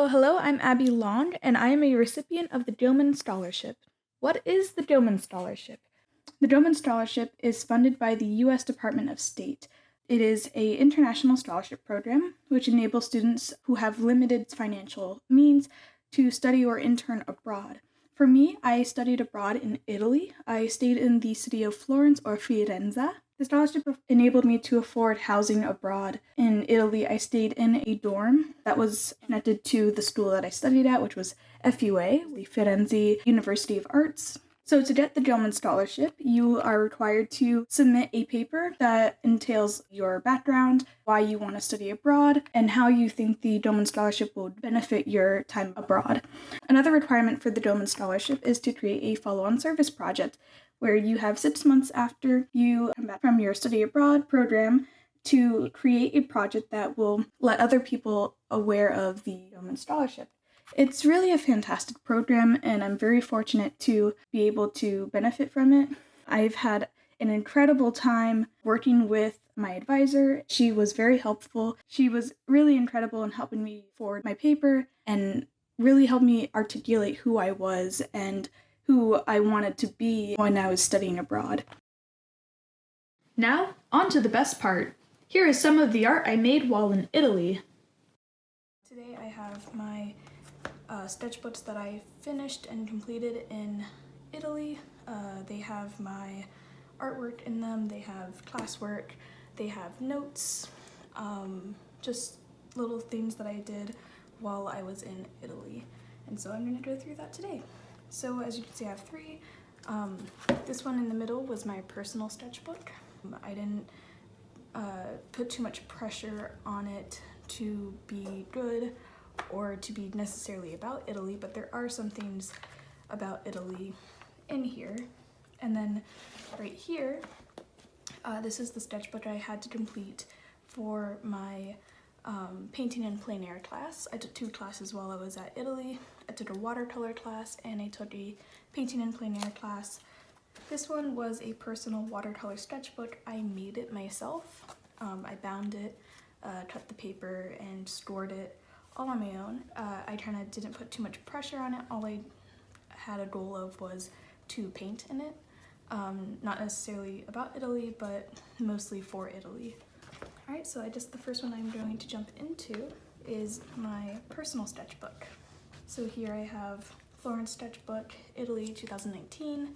Hello, I'm Abby Long, and I am a recipient of the Gilman Scholarship. What is the Gilman Scholarship? The Gilman Scholarship is funded by the U.S. Department of State. It is an international scholarship program which enables students who have limited financial means to study or intern abroad. For me, I studied abroad in Italy. I stayed in the city of Florence or Firenze. The scholarship enabled me to afford housing abroad. In Italy, I stayed in a dorm that was connected to the school that I studied at, which was FUA, the Firenze University of Arts. So to get the Gilman Scholarship, you are required to submit a paper that entails your background, why you want to study abroad, and how you think the Gilman Scholarship will benefit your time abroad. Another requirement for the Gilman Scholarship is to create a follow-on service project, where you have 6 months after you come back from your study abroad program to create a project that will let other people aware of the Gilman Scholarship. It's really a fantastic program, and I'm very fortunate to be able to benefit from it. I've had an incredible time working with my advisor. She was very helpful. She was really incredible in helping me forward my paper and really helped me articulate who I was and who I wanted to be when I was studying abroad. Now, on to the best part. Here is some of the art I made while in Italy. Today I have my sketchbooks that I finished and completed in Italy. They have my artwork in them, they have classwork, they have notes, just little things that I did while I was in Italy. And so I'm going to go through that today. So as you can see, I have three. This one in the middle was my personal sketchbook. I didn't put too much pressure on it to be good or to be necessarily about Italy, but there are some things about Italy in here. And then right here, this is the sketchbook I had to complete for my painting in plein air class. I took two classes while I was at Italy. I took a watercolor class and I took a painting in plein air class. This one was a personal watercolor sketchbook. I made it myself. I bound it, cut the paper, and scored it all on my own. I kind of didn't put too much pressure on it. All I had a goal of was to paint in it. Not necessarily about Italy, but mostly for Italy. Alright, so the first one I'm going to jump into is my personal sketchbook. So here I have Florence Sketchbook, Italy 2019.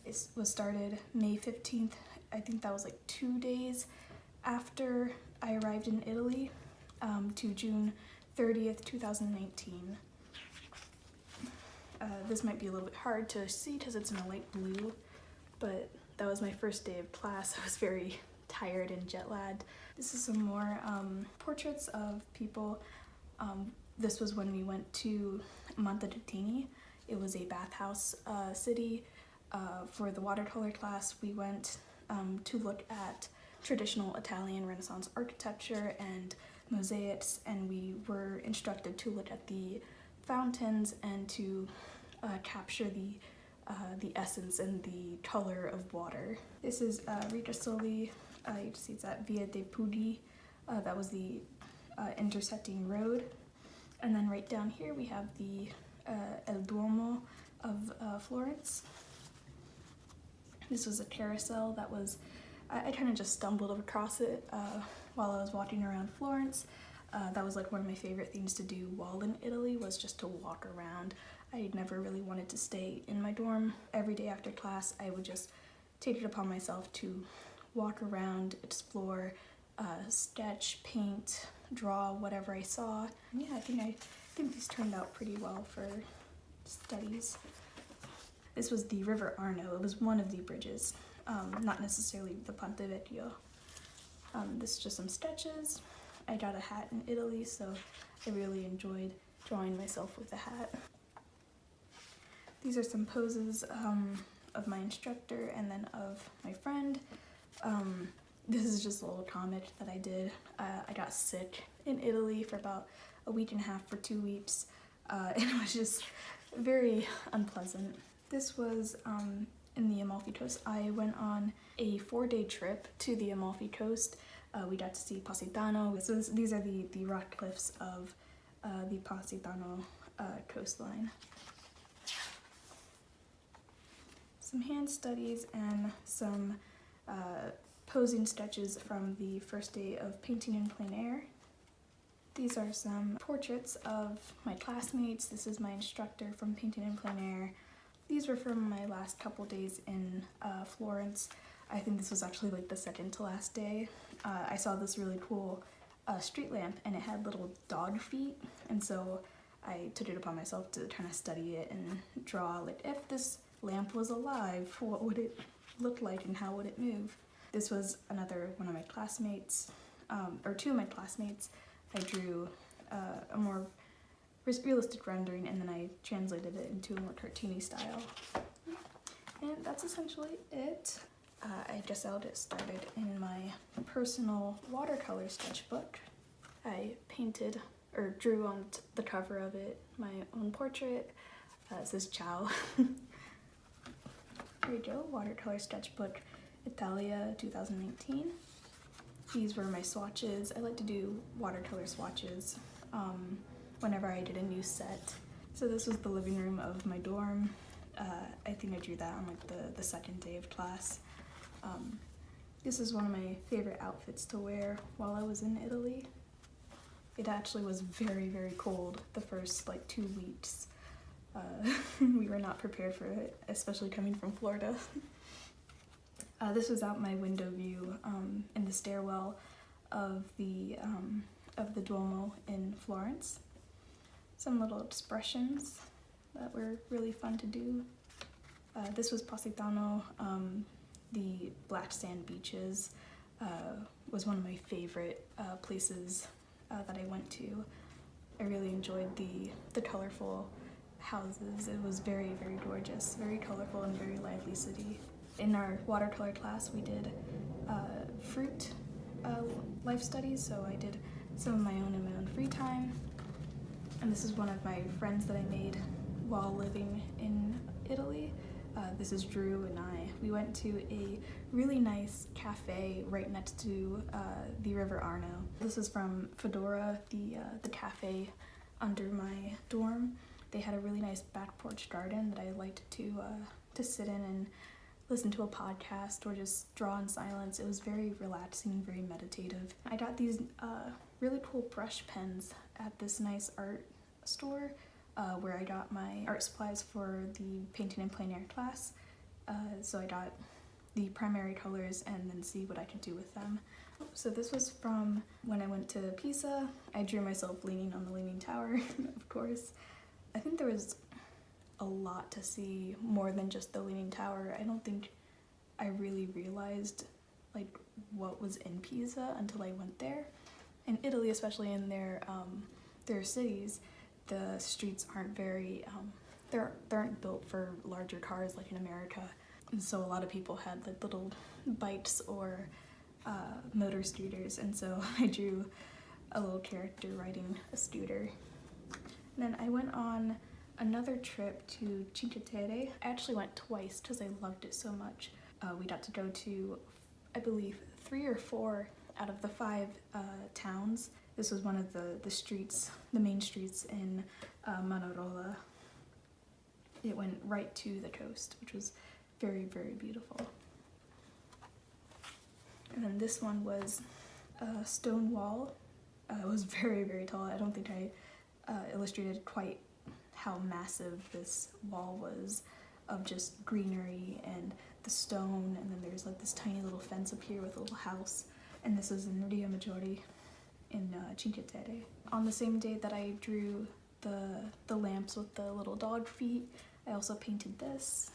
It was started May 15th. I think that was like 2 days after I arrived in Italy, to June 30th, 2019. This might be a little bit hard to see because it's in a light blue, but that was my first day of class. I was very tired and jet lagged. This is some more portraits of people. This was when we went to Montedettini. It was a bathhouse city. For the watercolor class, we went to look at traditional Italian Renaissance architecture and mosaics, and we were instructed to look at the fountains and to capture the essence and the color of water. This is Rita Soli. You can see it's at Via dei Pugli. That was the intersecting road. And then right down here we have the El Duomo of Florence. This was a carousel that was, I kind of just stumbled across it while I was walking around Florence. That was like one of my favorite things to do while in Italy, was just to walk around. I never really wanted to stay in my dorm. Every day after class, I would just take it upon myself to walk around, explore, sketch, paint, draw, whatever I saw. And yeah, I think these turned out pretty well for studies. This was the River Arno. It was one of the bridges, not necessarily the Ponte Vecchio. This is just some sketches. I got a hat in Italy, so I really enjoyed drawing myself with a hat. These are some poses of my instructor and then of my friend. This is just a little comic that I did. I got sick in Italy for about a week and a half, for 2 weeks, and it was just very unpleasant. This was in the Amalfi Coast. I went on a 4-day trip to the Amalfi Coast. We got to see Positano. So these are the rock cliffs of the Positano coastline. Some hand studies and some posing sketches from the first day of painting in plein air. These are some portraits of my classmates. This is my instructor from painting in plein air. These were from my last couple days in Florence. I think this was actually like the second to last day. I saw this really cool street lamp and it had little dog feet, and so I took it upon myself to kind of study it and draw like if this lamp was alive, what would it look like and how would it move? This was another one of my classmates, or two of my classmates. I drew a more realistic rendering and then I translated it into a more cartoony style. And that's essentially it. I guess I'll get started in my personal watercolor sketchbook. I painted or drew on the cover of it my own portrait. It says ciao. There you go, watercolor sketchbook, Italia 2019. These were my swatches. I like to do watercolor swatches whenever I did a new set. So this was the living room of my dorm. I think I drew that on like the second day of class. This is one of my favorite outfits to wear while I was in Italy. It actually was very, very cold the first like 2 weeks. We were not prepared for it, especially coming from Florida. This was out my window view in the stairwell of the Duomo in Florence. Some little expressions that were really fun to do. This was Positano. The black sand beaches was one of my favorite places that I went to. I really enjoyed the colorful houses. It was very, very gorgeous, very colorful and very lively city. In our watercolor class we did fruit life studies, so I did some of my own in my own free time. And this is one of my friends that I made while living in Italy. This is Drew and I. We went to a really nice cafe right next to the River Arno. This is from Fedora, the cafe under my dorm. They had a really nice back porch garden that I liked to sit in and listen to a podcast or just draw in silence. It was very relaxing, very meditative. I got these really cool brush pens at this nice art store where I got my art supplies for the painting in plein air class. So I got the primary colors and then see what I could do with them. So this was from when I went to Pisa. I drew myself leaning on the Leaning Tower, of course. I think there was a lot to see more than just the Leaning Tower. I don't think I really realized like what was in Pisa until I went there. In Italy, especially in their cities, the streets aren't very, they aren't built for larger cars like in America. And so a lot of people had like little bikes or motor scooters, and so I drew a little character riding a scooter. And then I went on another trip to Cinque Terre. I actually went twice because I loved it so much. We got to go to, I believe, 3 or 4 out of the 5 towns. This was one of the streets, the main streets in Manarola. It went right to the coast, which was very, very beautiful. And then this one was a stone wall. It was very, very tall. I don't think I illustrated quite how massive this wall was, of just greenery and the stone, and then there's like this tiny little fence up here with a little house. And this is in Rio Maggiore in Cinque Terre. On the same day that I drew the lamps with the little dog feet, I also painted this.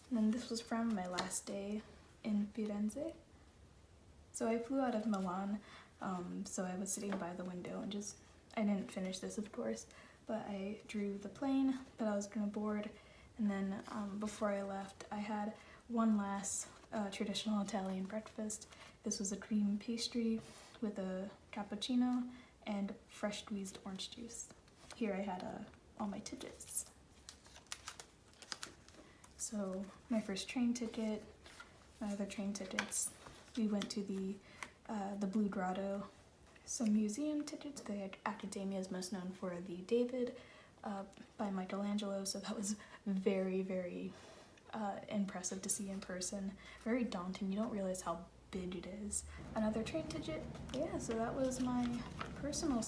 And then this was from my last day in Firenze. So I flew out of Milan, so I was sitting by the window and I didn't finish this of course, but I drew the plane that I was gonna board, and then before I left I had one last traditional Italian breakfast. This was a cream pastry with a cappuccino and fresh squeezed orange juice. Here I had all my tickets. So my first train ticket, my other train tickets, we went to the Blue Grotto Some museum tickets. The Academia is most known for the David by Michelangelo, so that was very, very impressive to see in person. Very daunting. You don't realize how big it is. Another train ticket. Yeah, so that was my personal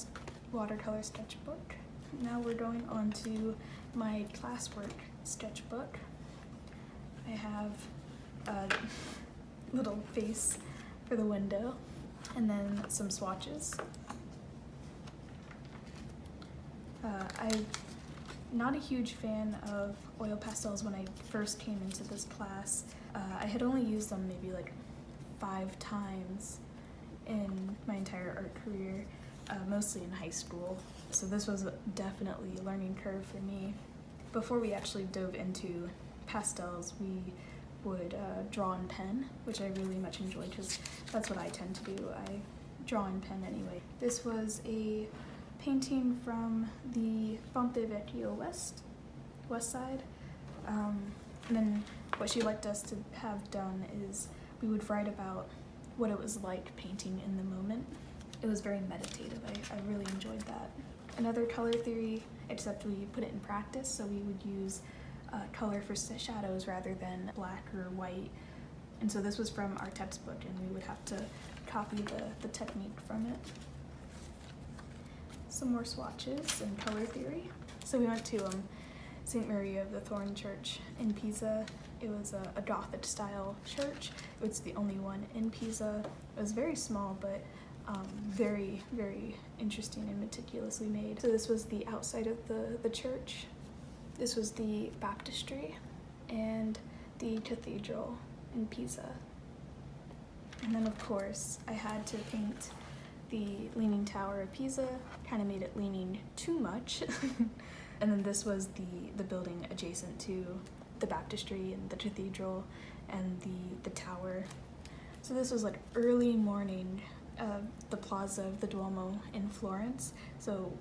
watercolor sketchbook. Now we're going on to my classwork sketchbook. I have a little face for the window and then some swatches. I'm not a huge fan of oil pastels when I first came into this class. I had only used them maybe like 5 times in my entire art career, mostly in high school. So this was definitely a learning curve for me. Before we actually dove into pastels, we would draw in pen, which I really much enjoyed because that's what I tend to do. I draw in pen anyway. This was a painting from the Ponte Vecchio west side. And then what she liked us to have done is we would write about what it was like painting in the moment. It was very meditative. I really enjoyed that. Another color theory, except we put it in practice, so we would use color for shadows rather than black or white. And so this was from our textbook, and we would have to copy the technique from it. Some more swatches and color theory. So we went to St. Maria of the Thorn Church in Pisa. It was a Gothic style church. It's the only one in Pisa. It was very small, but very, very interesting and meticulously made. So this was the outside of the church. This was the baptistry and the cathedral in Pisa. And then of course I had to paint the Leaning Tower of Pisa, kind of made it leaning too much. And then this was the building adjacent to the baptistry and the cathedral and the tower. So this was like early morning, the plaza of the Duomo in Florence. So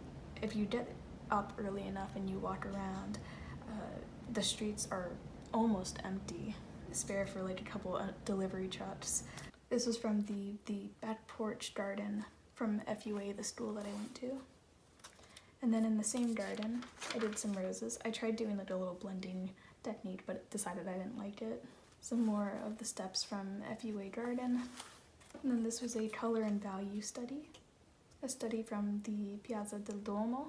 if you get up early enough and you walk around, the streets are almost empty, spare for like a couple delivery trucks. This was from the back porch garden from FUA, the school that I went to. And then in the same garden, I did some roses. I tried doing like a little blending technique, but decided I didn't like it. Some more of the steps from FUA garden. And then this was a color and value study, a study from the Piazza del Duomo.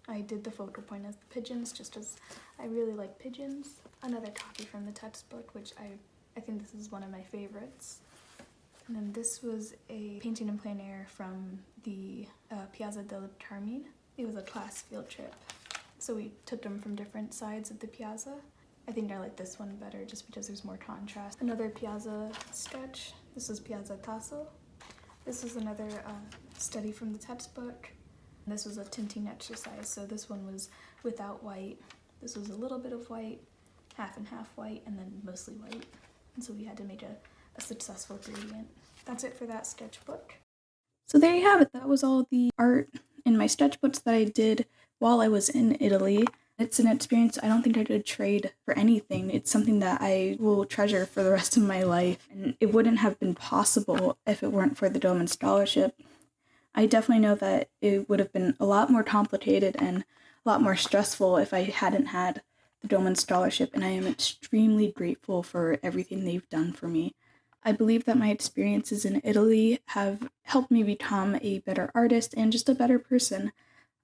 I did the focal point as the pigeons, just as I really like pigeons. Another copy from the textbook, which I think this is one of my favorites. And then this was a painting in plein air from the Piazza del Carmine. It was a class field trip. So we took them from different sides of the piazza. I think I like this one better just because there's more contrast. Another piazza sketch. This is Piazza Tasso. This is another study from the textbook. This was a tinting exercise, so this one was without white. This was a little bit of white, half and half white, and then mostly white. And so we had to make a successful gradient. That's it for that sketchbook. So there you have it. That was all the art in my sketchbooks that I did while I was in Italy. It's an experience I don't think I could trade for anything. It's something that I will treasure for the rest of my life, and it wouldn't have bin possible if it weren't for the Gilman Scholarship. I definitely know that it would have been a lot more complicated and a lot more stressful if I hadn't had the Gilman Scholarship, and I am extremely grateful for everything they've done for me. I believe that my experiences in Italy have helped me become a better artist and just a better person.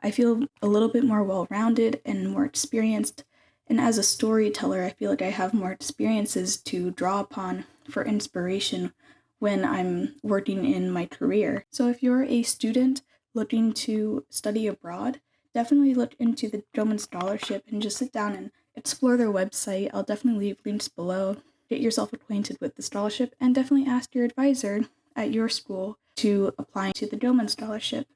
I feel a little bit more well-rounded and more experienced, and as a storyteller, I feel like I have more experiences to draw upon for inspiration when I'm working in my career. So if you're a student looking to study abroad, definitely look into the Gilman Scholarship and just sit down and explore their website. I'll definitely leave links below. Get yourself acquainted with the scholarship and definitely ask your advisor at your school to apply to the Gilman Scholarship.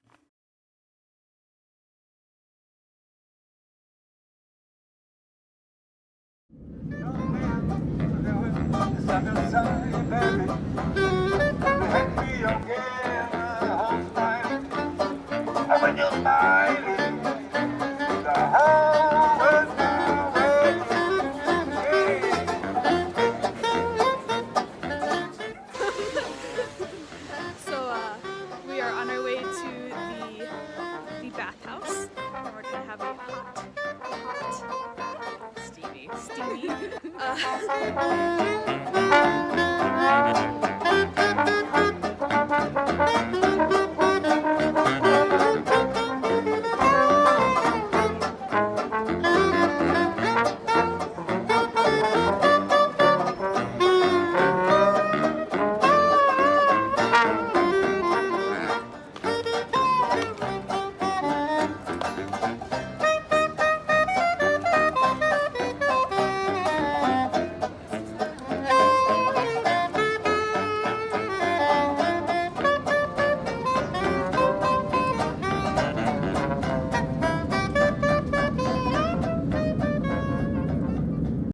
Yeah.